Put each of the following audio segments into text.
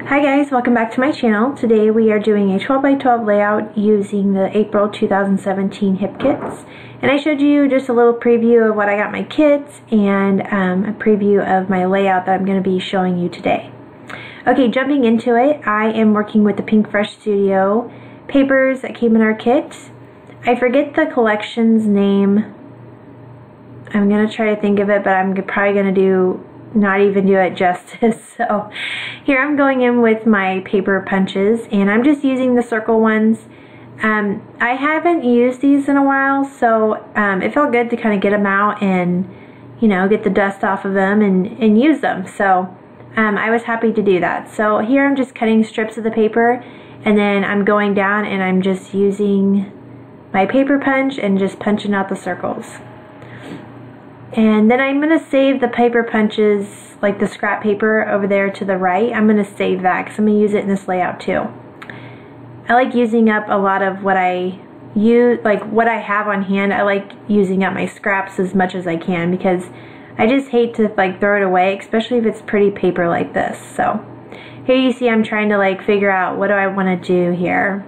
Hi guys, welcome back to my channel. Today we are doing a 12 by 12 layout using the April 2017 hip kits. And I showed you just a little preview of what I got my kits and a preview of my layout that I'm going to be showing you today. Okay, jumping into it, I am working with the PINKFRESH Studio papers that came in our kit. I forget the collection's name. I'm going to try to think of it, but I'm probably going to not even do it justice. So here I'm going in with my paper punches and I'm just using the circle ones. I haven't used these in a while, so it felt good to kind of get them out and, you know, get the dust off of them and use them. So I was happy to do that. So here I'm just cutting strips of the paper and then I'm going down and I'm just using my paper punch and just punching out the circles. And then I'm going to save the paper punches, like the scrap paper over there to the right. I'm going to save that because I'm going to use it in this layout too. I like using up a lot of what I use, like what I have on hand. I like using up my scraps as much as I can because I just hate to like throw it away, especially if it's pretty paper like this. So here you see I'm trying to like figure out what do I want to do here.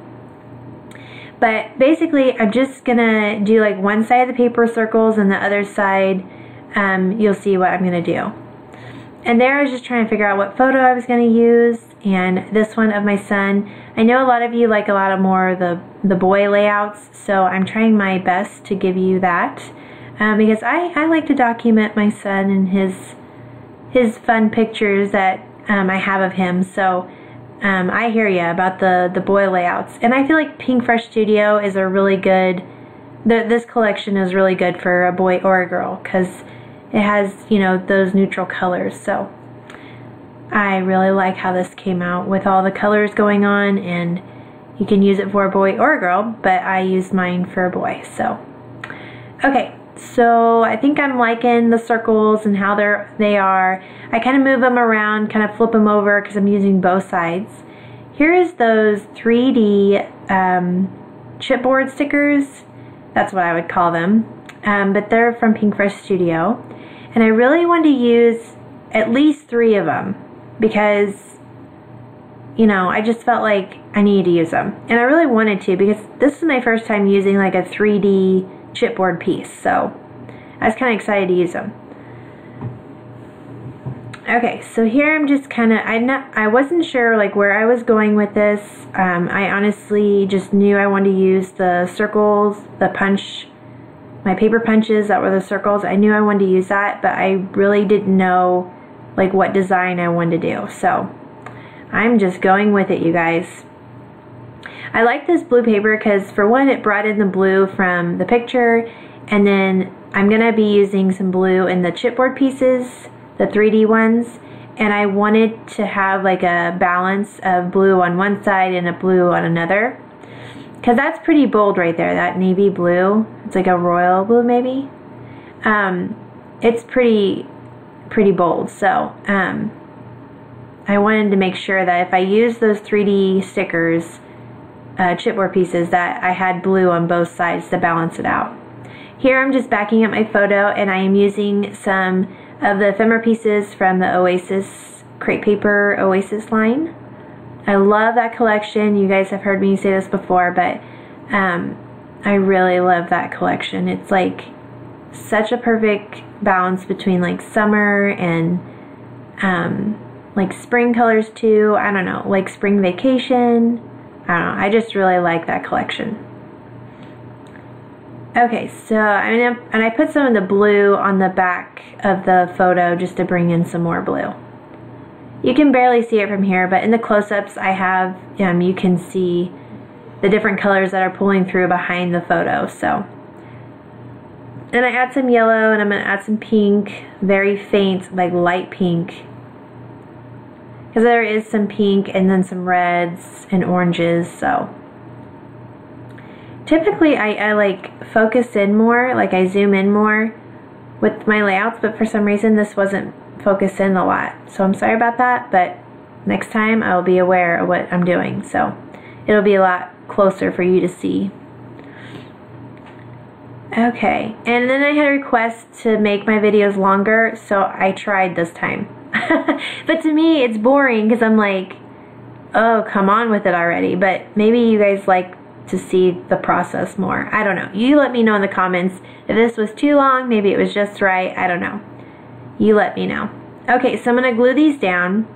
But basically, I'm just gonna do like one side of the paper circles and the other side, you'll see what I'm gonna do. And there I was just trying to figure out what photo I was gonna use, and this one of my son. I know a lot of you like a lot of more of the boy layouts, so I'm trying my best to give you that. Because I like to document my son and his fun pictures that I have of him, so I hear you about the boy layouts, and I feel like PINKFRESH Studio is a really good, this collection is really good for a boy or a girl because it has, you know, those neutral colors. So I really like how this came out with all the colors going on, and you can use it for a boy or a girl, but I used mine for a boy. So okay, so I think I'm liking the circles and how they are. I kind of move them around, kind of flip them over because I'm using both sides. Here's those 3D chipboard stickers. That's what I would call them. But they're from PINKFRESH Studio. And I really wanted to use at least 3 of them because, you know, I just felt like I needed to use them. And I really wanted to because this is my first time using like a 3D chipboard piece. So I was kind of excited to use them. Okay, so here I'm just kind of, I wasn't sure like where I was going with this. I honestly just knew I wanted to use the circles, the punch, my paper punches that were the circles. I knew I wanted to use that, but I really didn't know like what design I wanted to do. So I'm just going with it, you guys. I like this blue paper because for one, it brought in the blue from the picture, and then I'm going to be using some blue in the chipboard pieces, the 3D ones, and I wanted to have like a balance of blue on one side and a blue on another because that's pretty bold right there, that navy blue. It's like a royal blue maybe. It's pretty bold, so I wanted to make sure that if I use those 3D stickers, chipboard pieces, that I had blue on both sides to balance it out. Here I'm just backing up my photo and I am using some of the ephemera pieces from the OASIS crepe paper OASIS line. I love that collection. You guys have heard me say this before, but I really love that collection. It's like such a perfect balance between like summer and like spring colors too. I don't know, like spring vacation. I don't know, I just really like that collection. Okay, so and I put some of the blue on the back of the photo just to bring in some more blue. You can barely see it from here, but in the close-ups I have, you can see the different colors that are pulling through behind the photo. So, and I add some yellow and I'm going to add some pink, very faint, like light pink. Because there is some pink and then some reds and oranges, so. Typically I like focus in more, like I zoom in more with my layouts, but for some reason this wasn't focused in a lot. So I'm sorry about that, but next time I'll be aware of what I'm doing. So it'll be a lot closer for you to see. Okay, and then I had a request to make my videos longer, so I tried this time. But to me, it's boring because I'm like, oh, come on with it already. But maybe you guys like to see the process more. I don't know. You let me know in the comments if this was too long, maybe it was just right. I don't know. You let me know. Okay, so I'm going to glue these down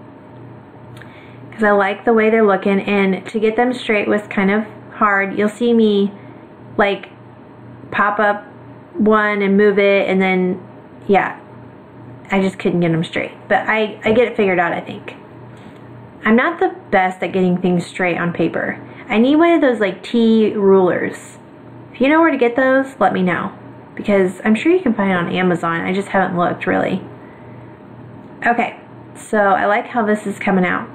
because I like the way they're looking, and to get them straight was kind of hard. You'll see me like pop up one and move it, and then yeah, I just couldn't get them straight, but I get it figured out, I think. I'm not the best at getting things straight on paper. I need one of those like T rulers. If you know where to get those, let me know, because I'm sure you can find it on Amazon. I just haven't looked really. Okay, so I like how this is coming out.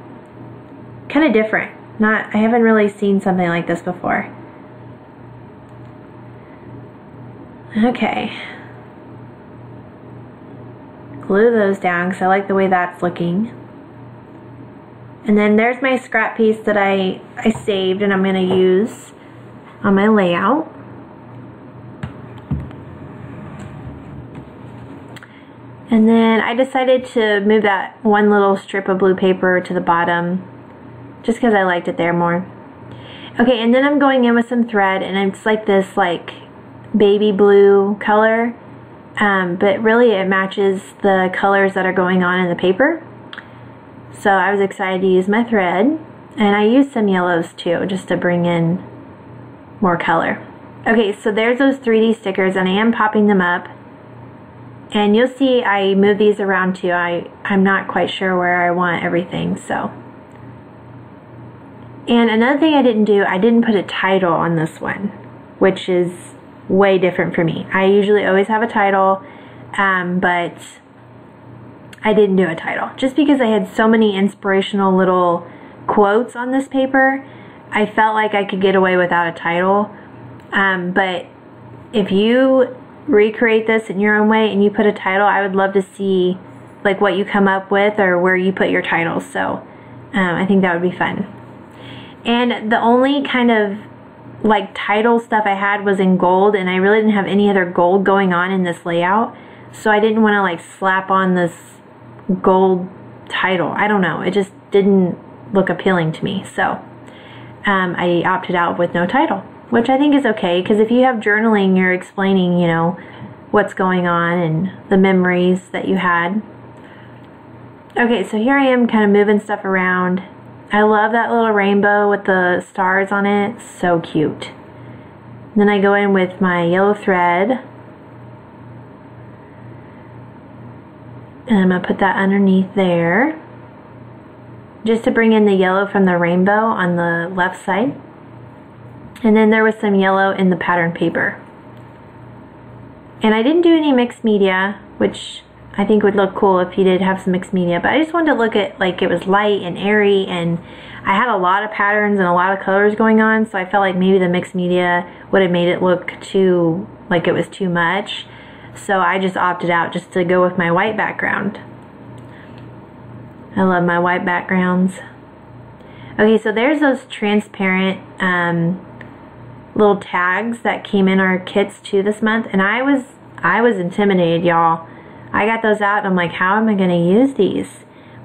Kind of different. I haven't really seen something like this before. Okay. Glue those down because I like the way that's looking. And then there's my scrap piece that I saved and I'm going to use on my layout. And then I decided to move that one little strip of blue paper to the bottom just because I liked it there more. Okay, and then I'm going in with some thread, and it's like this like baby blue color, but really it matches the colors that are going on in the paper. So I was excited to use my thread, and I used some yellows too just to bring in more color. Okay, so there's those 3D stickers, and I am popping them up, and you'll see I move these around too. I'm not quite sure where I want everything, so. And another thing I didn't do, I didn't put a title on this one, which is way different for me. I usually always have a title, but I didn't do a title. Just because I had so many inspirational little quotes on this paper, I felt like I could get away without a title. But if you recreate this in your own way and you put a title, I would love to see like what you come up with or where you put your titles. So I think that would be fun. And the only kind of like title stuff I had was in gold, and I really didn't have any other gold going on in this layout, so I didn't want to like slap on this gold title. I don't know, it just didn't look appealing to me, so I opted out with no title, which I think is okay, because if you have journaling, you're explaining, you know, what's going on and the memories that you had. Okay, so here I am kind of moving stuff around. I love that little rainbow with the stars on it. It's so cute. Then I go in with my yellow thread, and I'm going to put that underneath there just to bring in the yellow from the rainbow on the left side. And then there was some yellow in the pattern paper. And I didn't do any mixed media, which I think would look cool if you did have some mixed media, but I just wanted to look at like it was light and airy, and I had a lot of patterns and a lot of colors going on, so I felt like maybe the mixed media would have made it look too, like it was too much. So I just opted out just to go with my white background. I love my white backgrounds. Okay, so there's those transparent little tags that came in our kits too this month, and I was intimidated, y'all. I got those out and I'm like, how am I going to use these?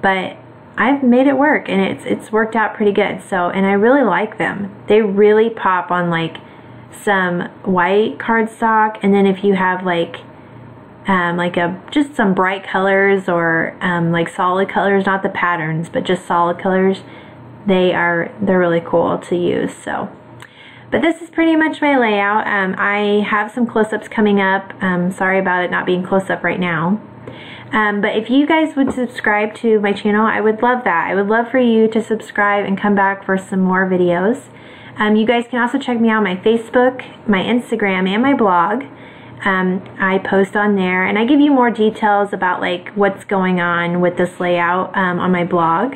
But I've made it work, and it's worked out pretty good. So, and I really like them. They really pop on like some white cardstock, and then if you have like just some bright colors or like solid colors, not the patterns, but just solid colors, they're really cool to use. So, but this is pretty much my layout. I have some close-ups coming up. Sorry about it not being close-up right now. But if you guys would subscribe to my channel, I would love that. I would love for you to subscribe and come back for some more videos. You guys can also check me out on my Facebook, my Instagram, and my blog. I post on there, and I give you more details about like what's going on with this layout on my blog.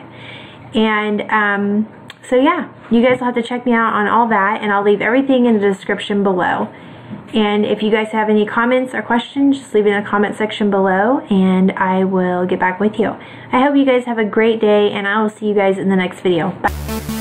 And so yeah, you guys will have to check me out on all that, and I'll leave everything in the description below. And if you guys have any comments or questions, just leave it in the comment section below, and I will get back with you. I hope you guys have a great day, and I will see you guys in the next video. Bye.